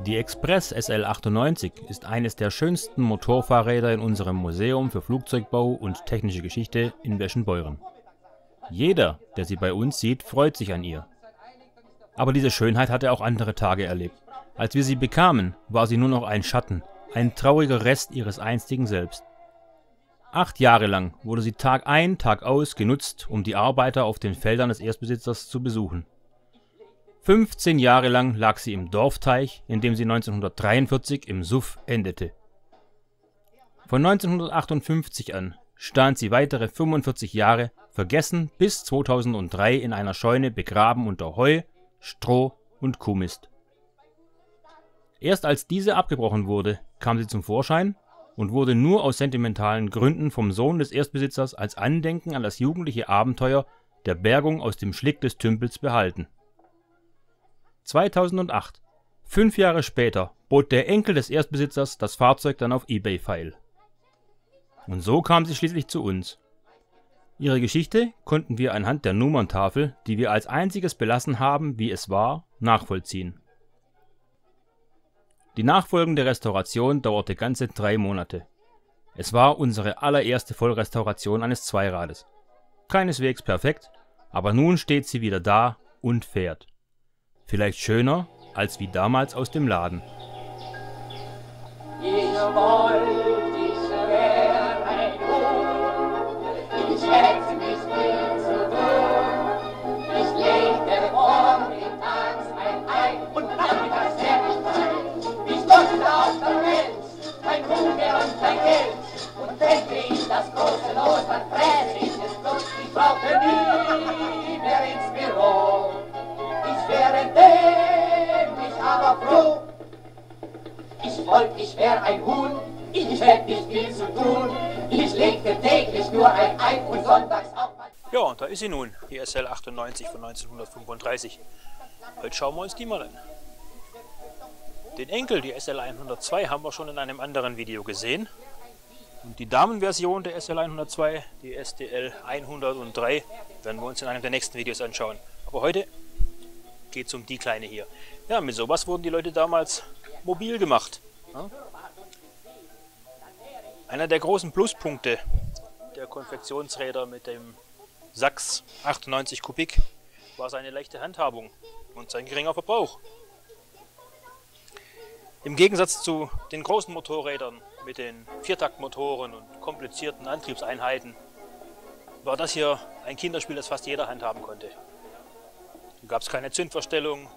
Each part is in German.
Die Express SL98 ist eines der schönsten Motorfahrräder in unserem Museum für Flugzeugbau und technische Geschichte in Weschenbeuren. Jeder, der sie bei uns sieht, freut sich an ihr. Aber diese Schönheit hatte auch andere Tage erlebt. Als wir sie bekamen, war sie nur noch ein Schatten, ein trauriger Rest ihres einstigen Selbst. 8 Jahre lang wurde sie Tag ein, Tag aus genutzt, um die Arbeiter auf den Feldern des Erstbesitzers zu besuchen. 15 Jahre lang lag sie im Dorfteich, in dem sie 1943 im Suff endete. Von 1958 an stand sie weitere 45 Jahre, vergessen, bis 2003 in einer Scheune begraben unter Heu, Stroh und Kuhmist. Erst als diese abgebrochen wurde, kam sie zum Vorschein und wurde nur aus sentimentalen Gründen vom Sohn des Erstbesitzers als Andenken an das jugendliche Abenteuer der Bergung aus dem Schlick des Tümpels behalten. 2008, 5 Jahre später, bot der Enkel des Erstbesitzers das Fahrzeug dann auf eBay feil. Und so kam sie schließlich zu uns. Ihre Geschichte konnten wir anhand der Nummerntafel, die wir als einziges belassen haben, wie es war, nachvollziehen. Die nachfolgende Restauration dauerte ganze 3 Monate. Es war unsere allererste Vollrestauration eines Zweirades. Keineswegs perfekt, aber nun steht sie wieder da und fährt. Vielleicht schöner als wie damals aus dem Laden. Ich wollte, ich wäre ein Hund, ich hätte nicht viel zu tun. Ich legte morgen in Tanz ein und nachmittags sehr nicht frei. Ich wollte auf der Welt, kein Hunger und kein Geld. Und denke ich das große Los, dann fräse ich es bloß. Ich brauche nie mehr ins Büro. Ich wäre dämlich, aber froh. Ich wollte, ich wäre ein Huhn, ich hätte nicht viel zu tun. Ich legte täglich nur ein Ei und sonntags auch mal. Ja, und da ist sie nun, die SL98 von 1935. Heute schauen wir uns die mal an. Den Enkel, die SL102, haben wir schon in einem anderen Video gesehen. Und die Damenversion der SL102, die STL103, werden wir uns in einem der nächsten Videos anschauen. Aber heute geht es um die kleine hier. Ja, mit sowas wurden die Leute damals mobil gemacht. Ja? Einer der großen Pluspunkte der Konfektionsräder mit dem Sachs 98 Kubik war seine leichte Handhabung und sein geringer Verbrauch. Im Gegensatz zu den großen Motorrädern mit den Viertaktmotoren und komplizierten Antriebseinheiten war das hier ein Kinderspiel, das fast jeder handhaben konnte. Da gab es keine Zündverstellung,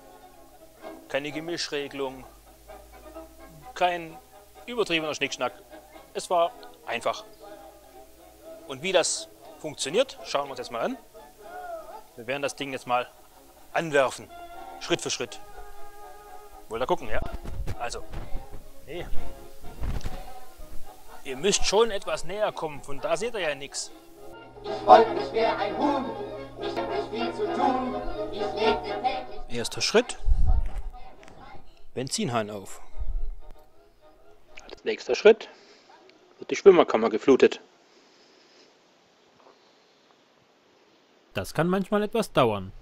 keine Gemischregelung, kein übertriebener Schnickschnack. Es war einfach. Und wie das funktioniert, schauen wir uns jetzt mal an. Wir werden das Ding jetzt mal anwerfen, Schritt für Schritt. Wollt ihr gucken, ja? Also, nee. Ihr müsst schon etwas näher kommen, von da seht ihr ja nichts. Ich wollte, ich wäre ein Huhn, ich hätte nicht viel zu tun. Ich legte täglich. Erster Schritt. Benzinhahn auf. Als nächster Schritt wird die Schwimmerkammer geflutet. Das kann manchmal etwas dauern.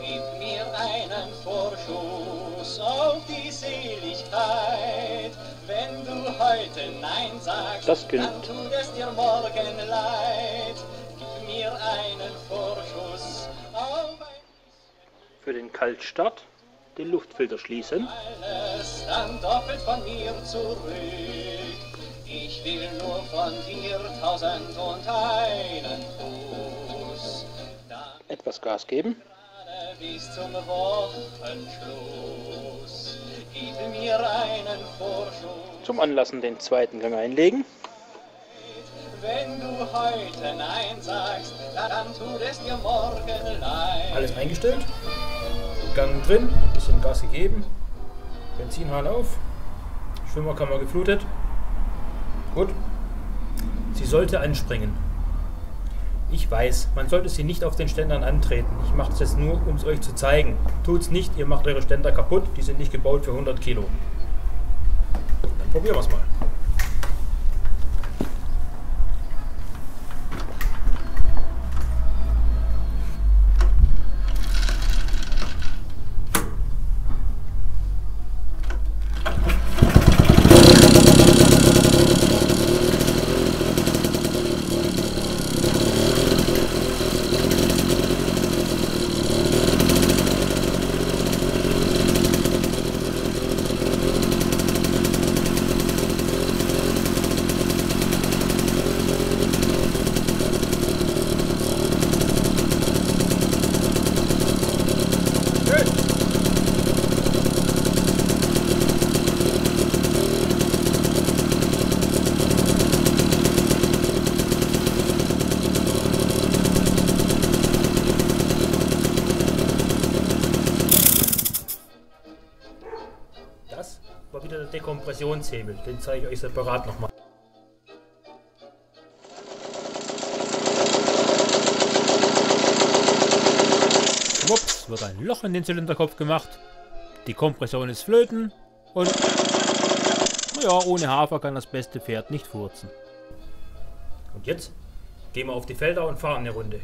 Gib mir einen Vorschuss auf die Seligkeit. Wenn du heute Nein sagst, Das gilt. dann tut es dir morgen leid. Gib mir einen Vorschuss auf ein Für den Kaltstart den Luftfilter schließen. alles, dann doppelt von mir zurück. Ich will nur von dir 1001 Kuss. Dann Etwas Gas geben. gerade bis zum Wochenschluss. Gib mir einen Vorschuss. Zum Anlassen den zweiten Gang einlegen. Wenn du heute Nein sagst, dann tut es dir morgen leid. Alles eingestellt. Gang drin, bisschen Gas gegeben. Benzinhahn auf. Schwimmerkammer geflutet. Gut. Sie sollte anspringen. Ich weiß, man sollte sie nicht auf den Ständern antreten. Ich mache das jetzt nur, um es euch zu zeigen. Tut's nicht, ihr macht eure Ständer kaputt. Die sind nicht gebaut für 100 Kilo. Dann probieren wir es mal. Kompressionshebel. Den zeige ich euch separat nochmal. Schwupps, wird ein Loch in den Zylinderkopf gemacht. Die Kompression ist flöten und naja, ohne Hafer kann das beste Pferd nicht furzen. Und jetzt gehen wir auf die Felder und fahren eine Runde.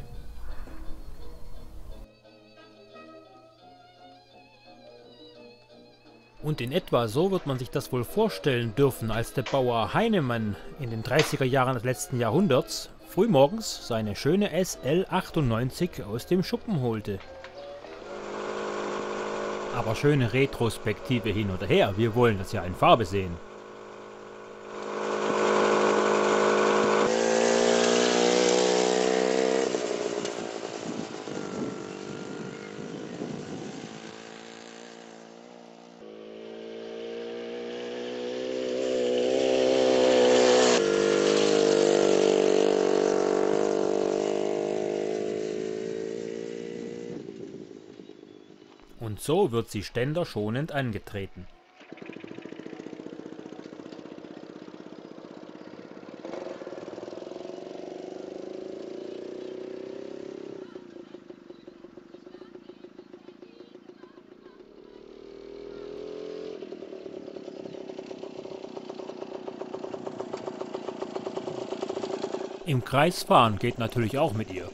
Und in etwa so wird man sich das wohl vorstellen dürfen, als der Bauer Heinemann in den 30er Jahren des letzten Jahrhunderts frühmorgens seine schöne SL 98 aus dem Schuppen holte. Aber schöne Retrospektive hin oder her, wir wollen das ja in Farbe sehen. Und so wird sie ständerschonend angetreten. Im Kreis fahren geht natürlich auch mit ihr.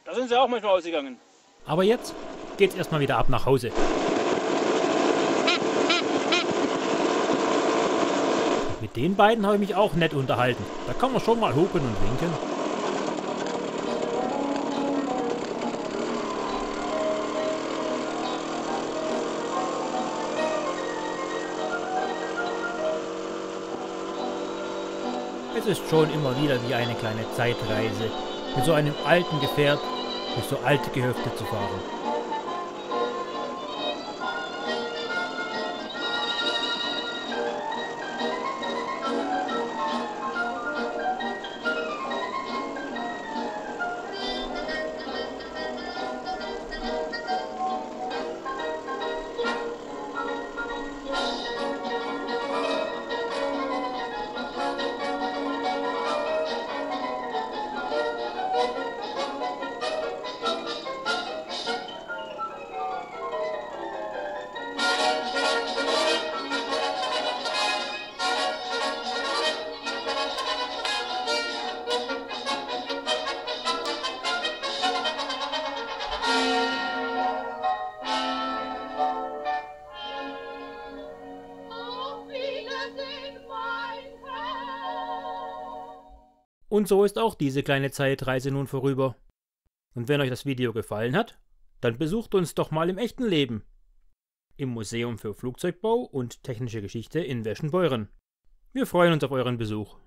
Da sind sie auch manchmal ausgegangen. Aber jetzt geht's erstmal wieder ab nach Hause. Mit den beiden habe ich mich auch nett unterhalten. Da kann man schon mal hupen und winken. Es ist schon immer wieder wie eine kleine Zeitreise, mit so einem alten Gefährt durch so alte Gehöfte zu fahren. Und so ist auch diese kleine Zeitreise nun vorüber. Und wenn euch das Video gefallen hat, dann besucht uns doch mal im echten Leben. Im Museum für Flugzeugbau und Technische Geschichte in Weschenbeuren. Wir freuen uns auf euren Besuch.